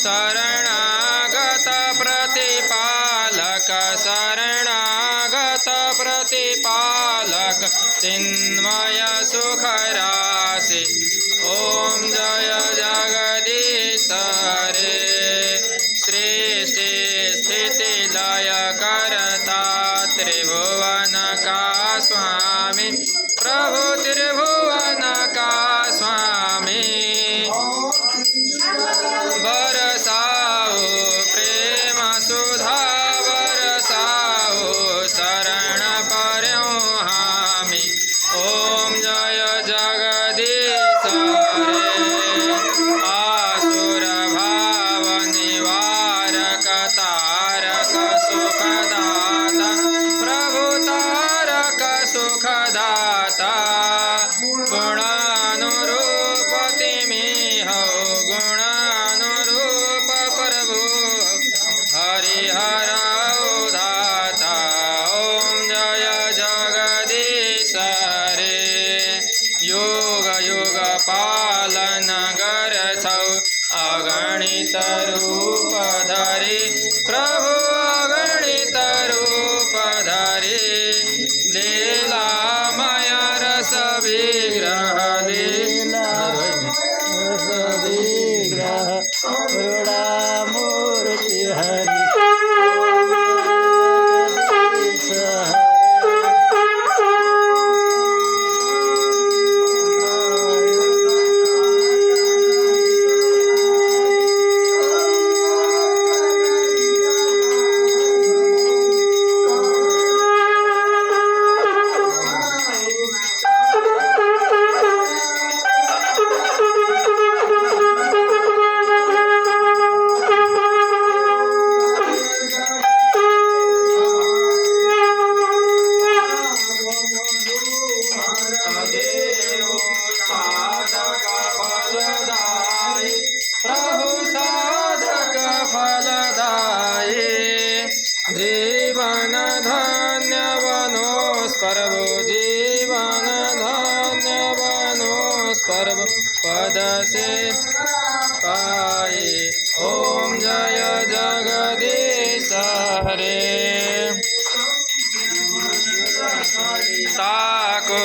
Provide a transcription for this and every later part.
शरणागत प्रतिपालक शरणागत प्रतिपालक चिन्मय सुखराशि ओम जय जगदीश रे सृष्टि स्थिति लय करता त्रिभुवन का स्वामी प्रभु त्रिभुवन का स्वामी बरसाओ प्रेम सुधा बरसाओ शरण पर्यो हामी ओम जय जगदीश रे आसुर भाव निवारक तारक सुखदाता प्रभु तारक सुखदाता गुणानुरूप तिमी हो गुणानुरूप प्रभु हरिहर उदाता ओम जय जगदीश रे योग योग पालन गर्छौ अगणित रूप धरि प्रभु अगणित रूप धरि लीलामय रस विग्रह मूर्ति हरि प्रभु साधक फलदायी जीवन धन्य बनोस प्रभु जीवन धन्य बनोस प्रभु पद से पाए ओम जय जगदीश रे ताको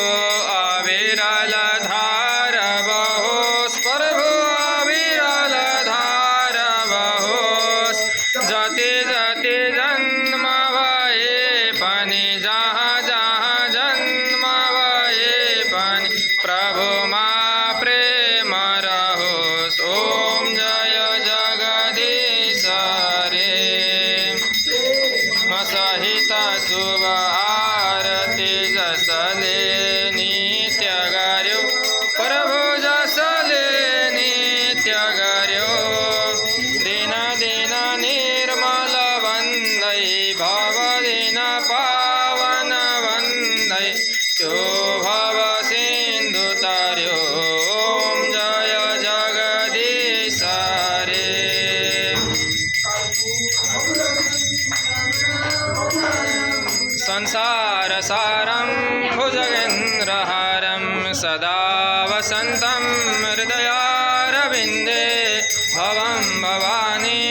अविरल धार बहोस प्रभु अविरल धार बहोस जति जति जन्म भए पनि जहाँ जहाँ जन्म भए पनि प्रभु मा प्रेम रहोस् ओम जय जगदीश रे सहित शुभ आरती जसले नित्य गर्यो प्रभु जसले नित्य गर्यो दिन दिन निर्मल वन्दै भव दिन पावन वन्दै त्यो भव सिन्धु तर्यो ओम जय जगदीश रे संसार सारं भुजगेन्द्रहारं सदा वसन्तं हृदयारविन्दे भवं भवानी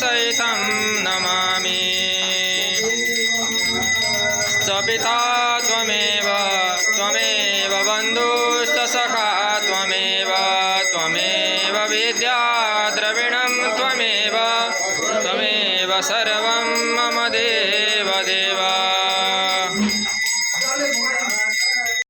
सहितं नमामि पिता त्वमेव त्वमेव बन्धुश्च सखा त्वमेव त्वमेव विद्या द्रविणं त्वमेव त्वमेव सर्वं मम देव देव